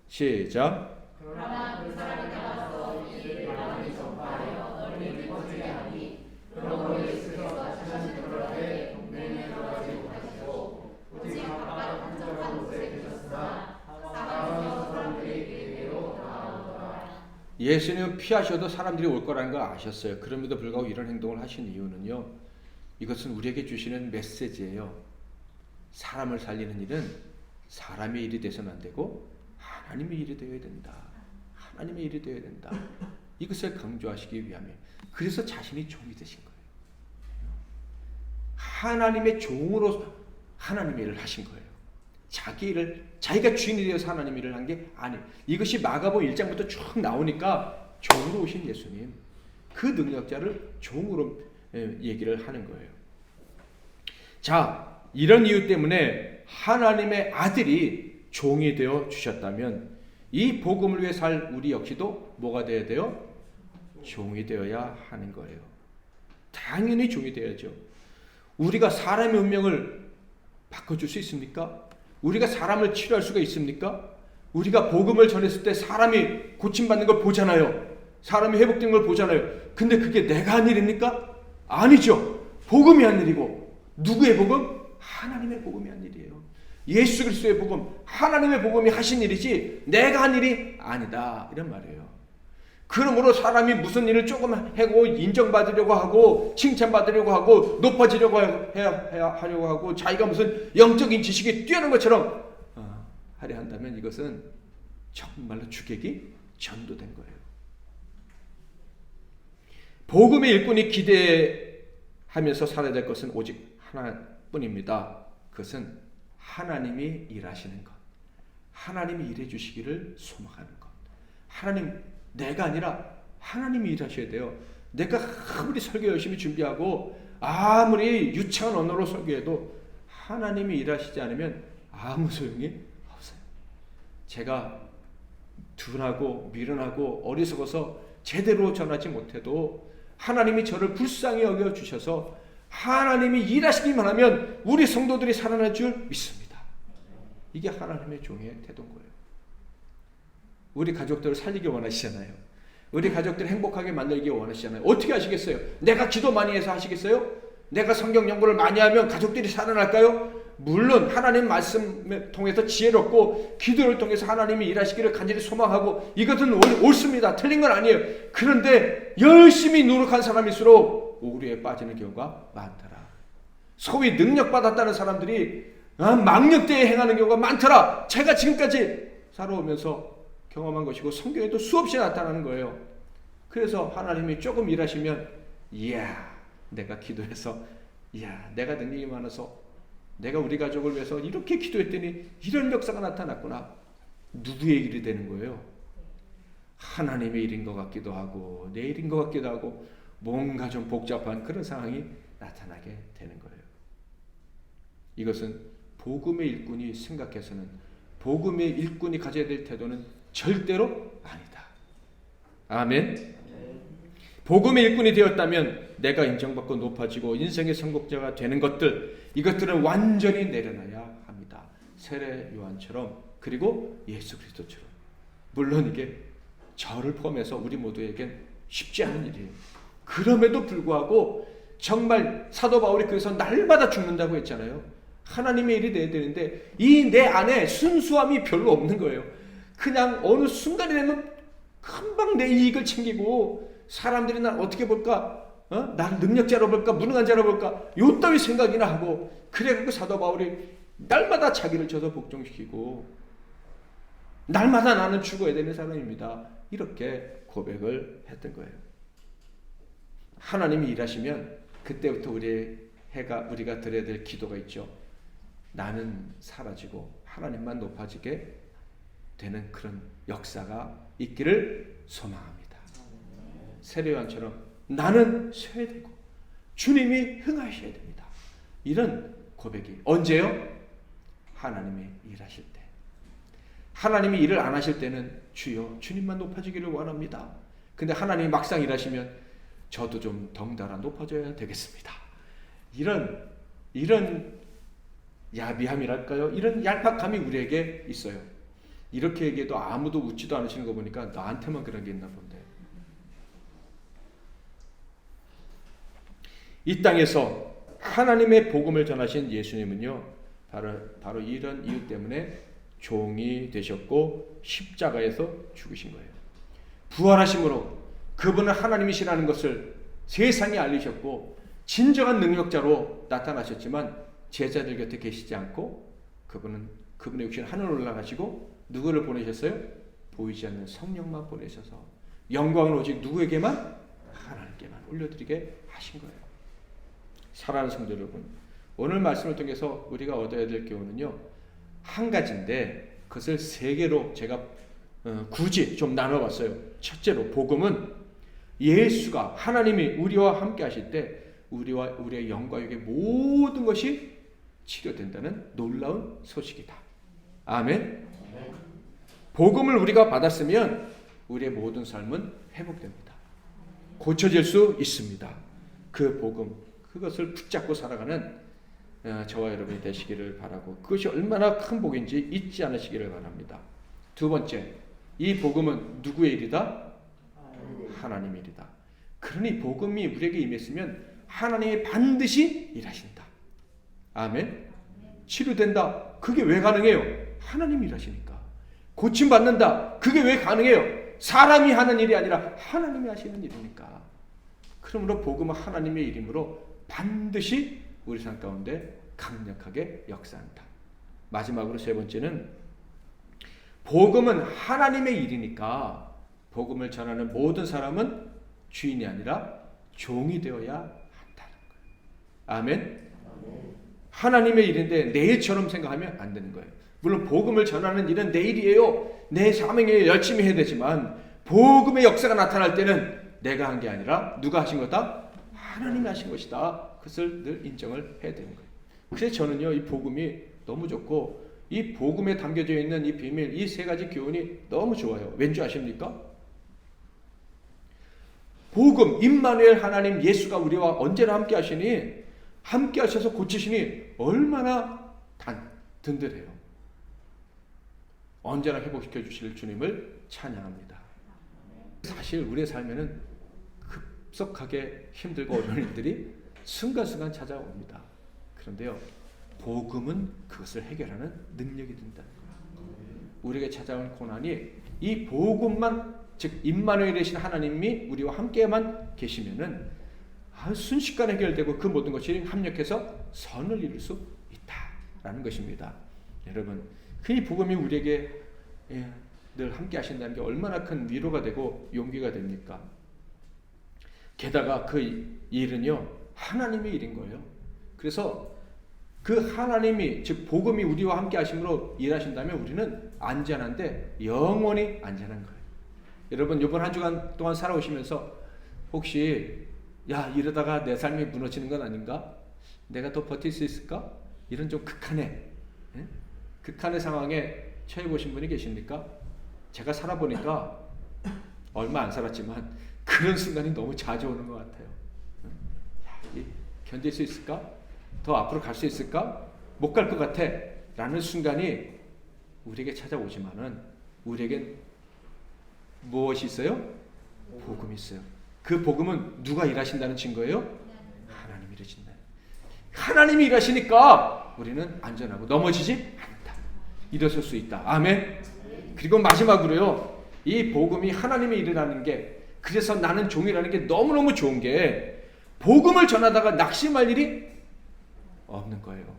시작. 그러나 그 사람이 나와서 이를 많이 전파하여 널리 퍼지게 하니 그러므로 예수께서 자신이 들어가되 동네에 들어가지 못하시고 오직 각각 한적한 곳에 계셨으나 사방에서 사람들이 그에게로 나아오더라. 예수님은 피하셔도 사람들이 올 거라는 걸 아셨어요. 그럼에도 불구하고 이런 행동을 하신 이유는요, 이것은 우리에게 주시는 메시지예요. 사람을 살리는 일은 사람의 일이 돼서는 안 되고 하나님의 일이 되어야 된다. 하나님의 일이 되어야 된다. 이것을 강조하시기 위함에 그래서 자신이 종이 되신 거예요. 하나님의 종으로 하나님의 일을 하신 거예요. 자기 일을 자기가 주인이 되어서 하나님 일을 한 게 아니에요. 이것이 마가복음 1장부터 쭉 나오니까 종으로 오신 예수님, 그 능력자를 종으로 얘기를 하는 거예요. 자, 이런 이유 때문에 하나님의 아들이 종이 되어 주셨다면 이 복음을 위해 살 우리 역시도 뭐가 되어야 돼요? 종이 되어야 하는 거예요. 당연히 종이 되어야죠. 우리가 사람의 운명을 바꿔줄 수 있습니까? 우리가 사람을 치료할 수가 있습니까? 우리가 복음을 전했을 때 사람이 고침받는 걸 보잖아요. 사람이 회복된 걸 보잖아요. 근데 그게 내가 한 일입니까? 아니죠. 복음이 한 일이고. 누구의 복음? 하나님의 복음이 한 일이에요. 예수 그리스도의 복음, 하나님의 복음이 하신 일이지 내가 한 일이 아니다, 이런 말이에요. 그러므로 사람이 무슨 일을 조금 하고 인정받으려고 하고 칭찬받으려고 하고 높아지려고 하려고 하고 자기가 무슨 영적인 지식이 뛰어난 것처럼 하려 한다면 이것은 정말로 주객이 전도된 거예요. 복음의 일꾼이 기대하면서 살아야 될 것은 오직 하나뿐입니다. 그것은 하나님이 일하시는 것, 하나님이 일해 주시기를 소망하는 것. 하나님, 내가 아니라 하나님이 일하셔야 돼요. 내가 아무리 설교 열심히 준비하고 아무리 유창한 언어로 설교해도 하나님이 일하시지 않으면 아무 소용이 없어요. 제가 둔하고 미련하고 어리석어서 제대로 전하지 못해도 하나님이 저를 불쌍히 여겨주셔서 하나님이 일하시기만 하면 우리 성도들이 살아날 줄 믿습니다. 이게 하나님의 종의 태도인 거예요. 우리 가족들을 살리기 원하시잖아요. 우리 가족들을 행복하게 만들기 원하시잖아요. 어떻게 하시겠어요? 내가 기도 많이 해서 하시겠어요? 내가 성경 연구를 많이 하면 가족들이 살아날까요? 물론 하나님 말씀을 통해서 지혜를 얻고 기도를 통해서 하나님이 일하시기를 간절히 소망하고 이것은 옳습니다. 틀린 건 아니에요. 그런데 열심히 노력한 사람일수록 오류에 빠지는 경우가 많더라. 소위 능력받았다는 사람들이 망령되이 행하는 경우가 많더라. 제가 지금까지 살아오면서 경험한 것이고 성경에도 수없이 나타나는 거예요. 그래서 하나님이 조금 일하시면 이야, 내가 기도해서 내가 능력이 많아서 내가 우리 가족을 위해서 이렇게 기도했더니 이런 역사가 나타났구나. 누구의 일이 되는 거예요? 하나님의 일인 것 같기도 하고 내 일인 것 같기도 하고 뭔가 좀 복잡한 그런 상황이 나타나게 되는 거예요. 이것은 복음의 일꾼이 생각해서는 복음의 일꾼이 가져야 될 태도는 절대로 아니다. 아멘. 복음의 일꾼이 되었다면 내가 인정받고 높아지고 인생의 성공자가 되는 것들, 이것들은 완전히 내려놔야 합니다. 세례 요한처럼, 그리고 예수 그리스도처럼. 물론 이게 저를 포함해서 우리 모두에겐 쉽지 않은 일이에요. 그럼에도 불구하고 정말 사도 바울이 그래서 날마다 죽는다고 했잖아요. 하나님의 일이 돼야 되는데 이 내 안에 순수함이 별로 없는 거예요. 그냥 어느 순간이 되면 금방 내 이익을 챙기고 사람들이 날 어떻게 볼까? 나를 능력자로 볼까? 무능한 자로 볼까? 요 따위 생각이나 하고, 그래갖고 사도 바울이 날마다 자기를 쳐서 복종시키고 날마다 나는 죽어야 되는 사람입니다. 이렇게 고백을 했던 거예요. 하나님이 일하시면 그때부터 우리가 드려야 될 기도가 있죠. 나는 사라지고 하나님만 높아지게 되는 그런 역사가 있기를 소망합니다. 세례요한처럼 나는 쇠야 되고 주님이 흥하셔야 됩니다. 이런 고백이 언제요? 하나님이 일하실 때. 하나님이 일을 안 하실 때는 주여 주님만 높아지기를 원합니다. 근데 하나님이 막상 일하시면 저도 좀 덩달아 높아져야 되겠습니다. 이런 야비함이랄까요? 이런 얄팍함이 우리에게 있어요. 이렇게 얘기해도 아무도 웃지도 않으시는 거 보니까 나한테만 그런 게 있나 본데. 이 땅에서 하나님의 복음을 전하신 예수님은요, 바로 이런 이유 때문에 종이 되셨고 십자가에서 죽으신 거예요. 부활하심으로 그분은 하나님이시라는 것을 세상에 알리셨고 진정한 능력자로 나타나셨지만 제자들 곁에 계시지 않고 그분의 육신 하늘로 올라가시고 누구를 보내셨어요? 보이지 않는 성령만 보내셔서 영광을 오직 누구에게만? 하나님께만 올려드리게 하신 거예요. 사랑하는 성도 여러분, 오늘 말씀을 통해서 우리가 얻어야 될 교훈은요, 한 가지인데 그것을 세 개로 제가 굳이 좀 나눠봤어요. 첫째로, 복음은 예수가 하나님이 우리와 함께 하실 때 우리의 영과 육의 모든 것이 치료된다는 놀라운 소식이다. 아멘. 복음을 우리가 받았으면 우리의 모든 삶은 회복됩니다. 고쳐질 수 있습니다. 그 복음, 그것을 붙잡고 살아가는 저와 여러분이 되시기를 바라고, 그것이 얼마나 큰 복인지 잊지 않으시기를 바랍니다. 두 번째, 이 복음은 누구의 일이다? 하나님의 일이다. 그러니 복음이 우리에게 임했으면 하나님이 반드시 일하신다. 아멘. 치료된다. 그게 왜 가능해요? 하나님이 일하시니까. 고침받는다. 그게 왜 가능해요? 사람이 하는 일이 아니라 하나님이 하시는 일이니까. 그러므로 복음은 하나님의 일이므로 반드시 우리 삶 가운데 강력하게 역사한다. 마지막으로 세 번째는, 복음은 하나님의 일이니까 복음을 전하는 모든 사람은 주인이 아니라 종이 되어야 한다는 거예요. 아멘. 하나님의 일인데 내 일처럼 생각하면 안 되는 거예요. 물론 복음을 전하는 일은 내 일이에요. 내 사명이에요. 열심히 해야 되지만 복음의 역사가 나타날 때는 내가 한 게 아니라 누가 하신 거다? 하나님이 하신 것이다. 그것을 늘 인정을 해야 되는 거예요. 그래서 저는요, 이 복음이 너무 좋고 이 복음에 담겨져 있는 이 비밀, 이 세 가지 교훈이 너무 좋아요. 왠지 아십니까? 복음, 임마누엘 하나님 예수가 우리와 언제나 함께 하시니, 함께 하셔서 고치시니 얼마나 든든해요. 언제나 회복시켜 주실 주님을 찬양합니다. 사실 우리의 삶에는 급속하게 힘들고 어려운 일들이 순간순간 찾아옵니다. 그런데요, 복음은 그것을 해결하는 능력이 된다는 거예요. 우리에게 찾아온 고난이 이 복음만, 즉 임마누엘 되신 하나님이 우리와 함께만 계시면은 순식간에 해결되고 그 모든 것이 합력해서 선을 이룰 수 있다라는 것입니다. 여러분, 그 복음이 우리에게 늘 함께 하신다는 게 얼마나 큰 위로가 되고 용기가 됩니까? 게다가 그 일은요, 하나님의 일인 거예요. 그래서 그 하나님이, 즉 복음이 우리와 함께 하심으로 일하신다면 우리는 안전한데 영원히 안전한 거예요. 여러분, 이번 한 주간 동안 살아오시면서 혹시 이러다가 내 삶이 무너지는 건 아닌가? 내가 더 버틸 수 있을까? 이런 좀 극한의 상황에 처해 보신 분이 계십니까? 제가 살아보니까 얼마 안 살았지만 그런 순간이 너무 자주 오는 것 같아요. 견딜 수 있을까? 더 앞으로 갈 수 있을까? 못 갈 것 같아 라는 순간이 우리에게 찾아오지만은 우리에겐 무엇이 있어요? 복음이 있어요. 그 복음은 누가 일하신다는 증거예요? 하나님이 일하신다. 하나님이 일하시니까 우리는 안전하고 넘어지지 않는다. 일어설 수 있다. 아멘. 그리고 마지막으로요, 이 복음이 하나님의 일이라는 게, 그래서 나는 종이라는 게 너무너무 좋은 게, 복음을 전하다가 낙심할 일이 없는 거예요.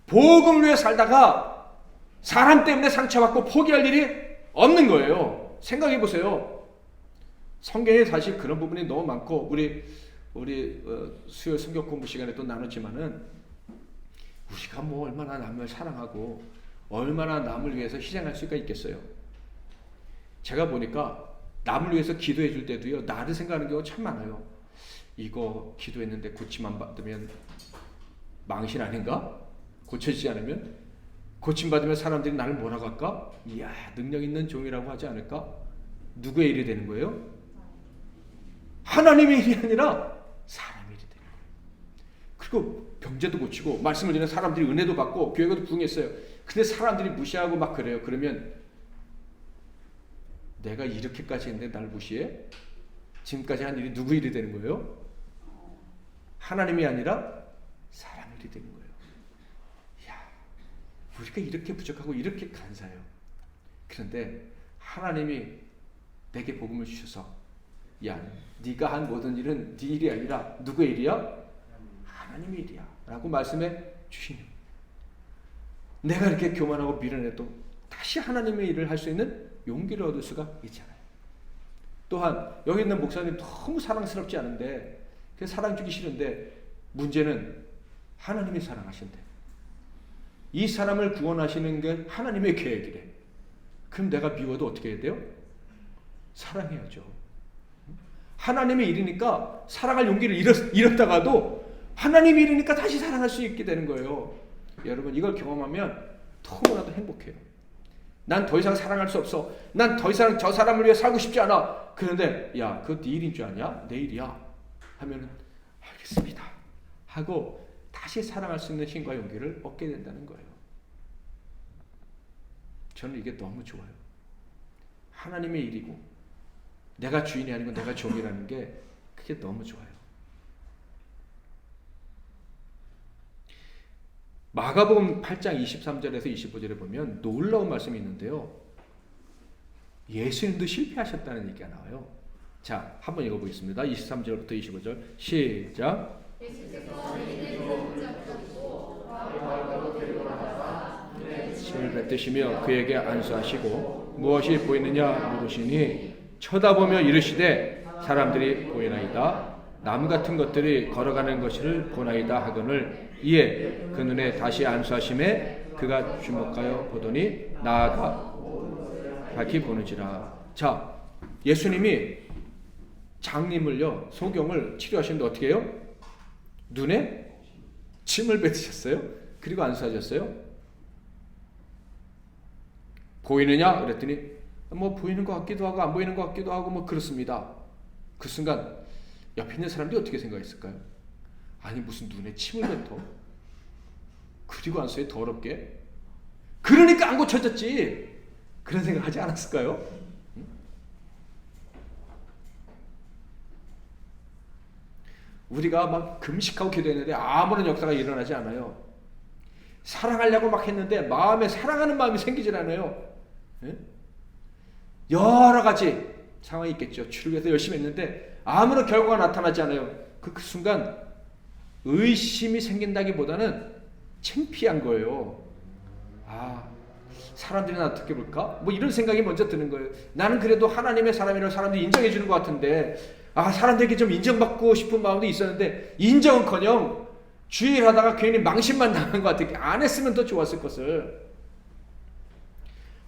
복음을 위해 살다가 사람 때문에 상처받고 포기할 일이 없는 거예요. 생각해 보세요. 성경에 사실 그런 부분이 너무 많고, 우리 수요 성경 공부 시간에 또 나눴지만은, 우리가 뭐 얼마나 남을 사랑하고 얼마나 남을 위해서 희생할 수가 있겠어요. 제가 보니까 남을 위해서 기도해 줄 때도요, 나를 생각하는 경우가 참 많아요. 이거 기도했는데 고침 안 받으면 망신 아닌가? 고쳐지지 않으면? 고침 받으면 사람들이 나를 뭐라고 할까? 이야, 능력 있는 종이라고 하지 않을까? 누구의 일이 되는 거예요? 하나님의 일이 아니라 사람의 일이 되는 거예요. 그리고 병자도 고치고 말씀을 듣는 사람들이 은혜도 받고 교회도 부흥했어요. 근데 사람들이 무시하고 막 그래요. 그러면 내가 이렇게까지 했는데 날 무시해? 지금까지 한 일이 누구 일이 되는 거예요? 하나님이 아니라 사람 일이 되는 거예요. 이야, 우리가 이렇게 부족하고 이렇게 간사해요. 그런데 하나님이 내게 복음을 주셔서, 야, 네가 한 모든 일은 네 일이 아니라 누구의 일이야? 하나님의 일이야 라고 말씀해 주시는, 내가 이렇게 교만하고 미련해도 다시 하나님의 일을 할 수 있는 용기를 얻을 수가 있잖아요. 또한 여기 있는 목사님 너무 사랑스럽지 않은데, 그 사랑 주기 싫은데, 문제는 하나님이 사랑하신대. 이 사람을 구원하시는 게 하나님의 계획이래. 그럼 내가 미워도 어떻게 해야 돼요? 사랑해야죠. 하나님의 일이니까 사랑할 용기를 잃었다가도 하나님의 일이니까 다시 사랑할 수 있게 되는 거예요. 여러분, 이걸 경험하면 너무나도 행복해요. 난 더 이상 사랑할 수 없어. 난 더 이상 저 사람을 위해 살고 싶지 않아. 그런데 야, 그거 네 일인 줄 아냐? 내 일이야. 하면은 알겠습니다 하고 다시 사랑할 수 있는 힘과 용기를 얻게 된다는 거예요. 저는 이게 너무 좋아요. 하나님의 일이고 내가 주인이 아니고 내가 종이라는 게 그게 너무 좋아요. 마가복음 8장 23절에서 25절에 보면 놀라운 말씀이 있는데요. 예수님도 실패하셨다는 얘기가 나와요. 자, 한번 읽어보겠습니다. 23절부터 25절 시작. 침을 뱉으시며 그에게 안수하시고 무엇이 보이느냐 물으시니 쳐다보며 이르시되 사람들이 보이나이다. 나무 같은 것들이 걸어가는 것을 보나이다 하거늘 이에 그 눈에 다시 안수하심에 그가 주목하여 보더니 나아가 밝히 보는지라. 자, 예수님이 장님을요, 소경을 치료하시는데 어떻게 해요? 눈에 침을 뱉으셨어요. 그리고 안수하셨어요. 보이느냐? 그랬더니 뭐 보이는 것 같기도 하고 안 보이는 것 같기도 하고 뭐 그렇습니다. 그 순간 옆에 있는 사람들이 어떻게 생각했을까요? 아니 무슨 눈에 침을 뱉어? 그리고 안수해 더럽게? 그러니까 안 고쳐졌지. 그런 생각 하지 않았을까요? 응? 우리가 막 금식하고 기도했는데 아무런 역사가 일어나지 않아요. 사랑하려고 막 했는데 마음에 사랑하는 마음이 생기질 않아요. 응? 여러 가지 상황이 있겠죠. 출교해서 열심히 했는데 아무런 결과가 나타나지 않아요. 그 순간 의심이 생긴다기보다는 창피한 거예요. 아, 사람들이 나 어떻게 볼까? 뭐 이런 생각이 먼저 드는 거예요. 나는 그래도 하나님의 사람이라고 사람들이 인정해 주는 것 같은데, 아, 사람들에게 좀 인정받고 싶은 마음도 있었는데 인정은커녕 주일하다가 괜히 망신만 당한 것 같아. 안 했으면 더 좋았을 것을.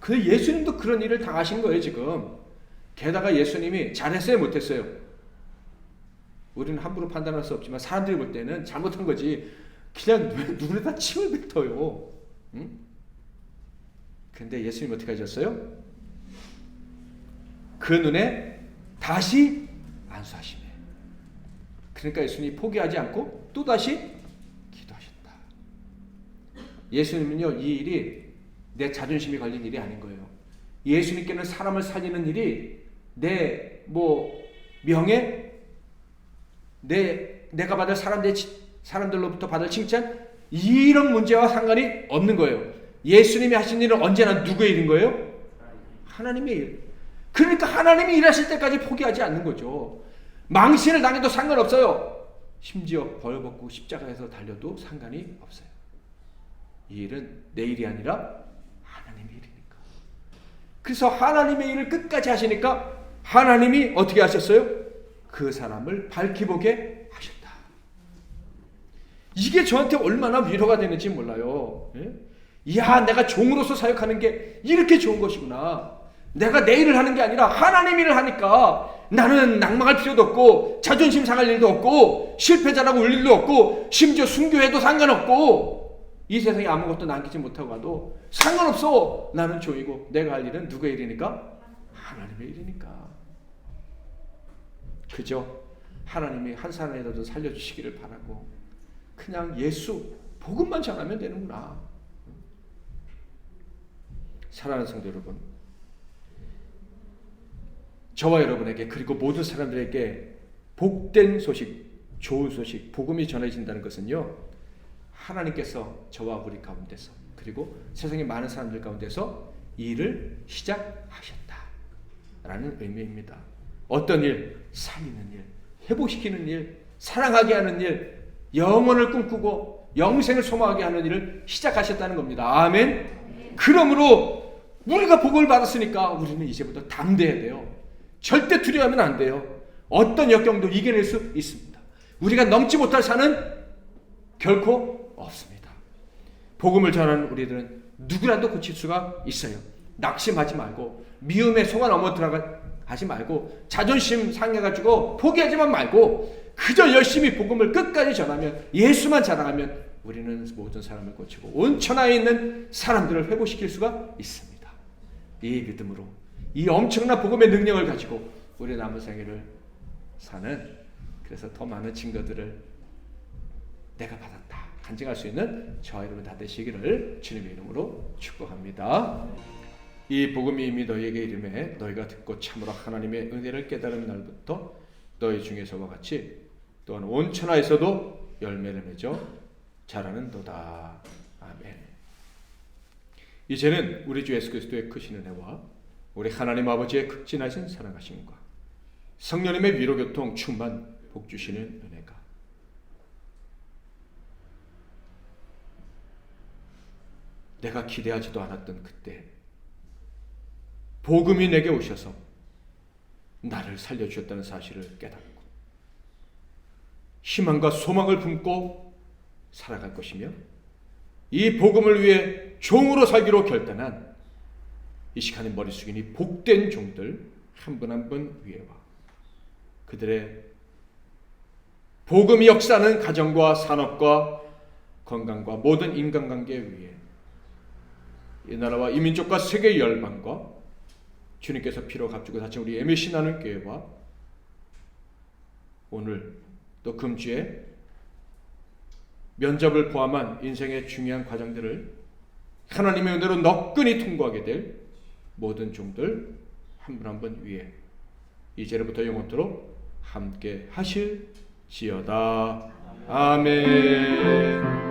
그 예수님도 그런 일을 당하신 거예요 지금. 게다가 예수님이 잘했어요 못했어요? 우리는 함부로 판단할 수 없지만 사람들이 볼 때는 잘못한 거지. 그냥 눈에다 침을 뱉어요. 응? 근데 예수님 어떻게 하셨어요? 그 눈에 다시 안수하시네. 그러니까 예수님이 포기하지 않고 또다시 기도하셨다. 예수님은요, 이 일이 내 자존심이 걸린 일이 아닌 거예요. 예수님께는 사람을 살리는 일이 내 명예, 내가 받을 사람들로부터 받을 칭찬, 이런 문제와 상관이 없는 거예요. 예수님이 하신 일은 언제나 누구의 일인 거예요? 하나님의 일. 그러니까 하나님이 일하실 때까지 포기하지 않는 거죠. 망신을 당해도 상관없어요. 심지어 벌받고 십자가에서 달려도 상관이 없어요. 이 일은 내 일이 아니라 하나님의 일이니까. 그래서 하나님의 일을 끝까지 하시니까 하나님이 어떻게 하셨어요? 그 사람을 밝히 보게 하셨다. 이게 저한테 얼마나 위로가 되는지 몰라요. 야, 내가 종으로서 사역하는 게 이렇게 좋은 것이구나. 내가 내 일을 하는 게 아니라 하나님 일을 하니까 나는 낭망할 필요도 없고 자존심 상할 일도 없고 실패자라고 울 일도 없고 심지어 순교해도 상관없고 이 세상에 아무것도 남기지 못하고 가도 상관없어. 나는 종이고 내가 할 일은 누구의 일이니까? 하나님의 일이니까. 그죠? 하나님이 한 사람이라도 살려주시기를 바라고 그냥 예수 복음만 전하면 되는구나. 사랑하는 성도 여러분, 저와 여러분에게 그리고 모든 사람들에게 복된 소식, 좋은 소식, 복음이 전해진다는 것은요, 하나님께서 저와 우리 가운데서 그리고 세상의 많은 사람들 가운데서 이 일을 시작하셨다라는 의미입니다. 어떤 일? 살리는 일, 회복시키는 일, 사랑하게 하는 일, 영혼을 꿈꾸고 영생을 소망하게 하는 일을 시작하셨다는 겁니다. 아멘. 그러므로 우리가 복을 받았으니까 우리는 이제부터 담대해야 돼요. 절대 두려워하면 안 돼요. 어떤 역경도 이겨낼 수 있습니다. 우리가 넘지 못할 산은 결코 없습니다. 복음을 전하는 우리들은 누구라도 고칠 수가 있어요. 낙심하지 말고 미움에 속아 넘어들어가지 말고 자존심 상해가지고 포기하지만 말고 그저 열심히 복음을 끝까지 전하면 예수만 자랑하면 우리는 모든 사람을 고치고 온 천하에 있는 사람들을 회복시킬 수가 있습니다. 이 믿음으로 이 엄청난 복음의 능력을 가지고 우리 남은 생애를 사는, 그래서 더 많은 증거들을 내가 받았다 간증할 수 있는 저와 여러분 다 되시기를 주님의 이름으로 축복합니다. 이 복음이 이미 너희에게 이름에 너희가 듣고 참으로 하나님의 은혜를 깨달은 날부터 너희 중에서와 같이 또한 온 천하에서도 열매를 맺어 자라는도다. 아멘. 이제는 우리 주 예수 그리스도의 크신 은혜와 우리 하나님 아버지의 극진하신 사랑하심과 성령님의 위로 교통 충만 복 주시는 은혜가 내가 기대하지도 않았던 그때 복음이 내게 오셔서 나를 살려주셨다는 사실을 깨닫고 희망과 소망을 품고 살아갈 것이며 이 복음을 위해 종으로 살기로 결단한 이 시간에 머리 숙이니 복된 종들 한 분 한 분 위에와 그들의 복음이 역사하는 가정과 산업과 건강과 모든 인간관계 위에 이 나라와 이 민족과 세계 열방과 주님께서 피로 값주고 다친 우리 MBC 나눔 교회와 오늘 또 금주에 면접을 포함한 인생의 중요한 과정들을 하나님의 은혜로 너끈히 통과하게 될 모든 종들 한 분 한 분 위에 이제로부터 영원토록 함께 하실지어다. 아멘.